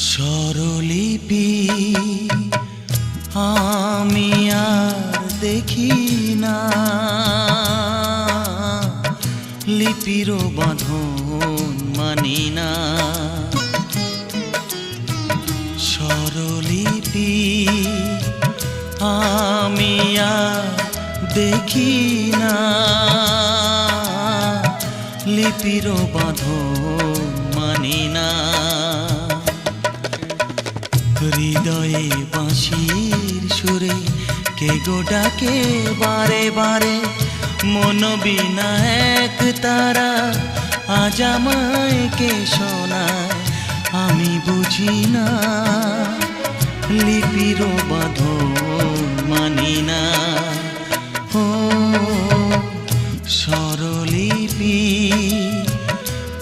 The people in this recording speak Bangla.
স্বরলিপি আমি আর দেখি না, লিপির বাঁধন মানি না। স্বরলিপি আমি আর দেখি না, লিপির বাঁধন মানি না। হৃদয়ে বাঁশির সুরে কে গো ডাকে বারে বারে, মন বিনা এক তারা আজ আমায় কে শোনায়, আমি বুঝি না লিপির বাঁধন মানি না। ও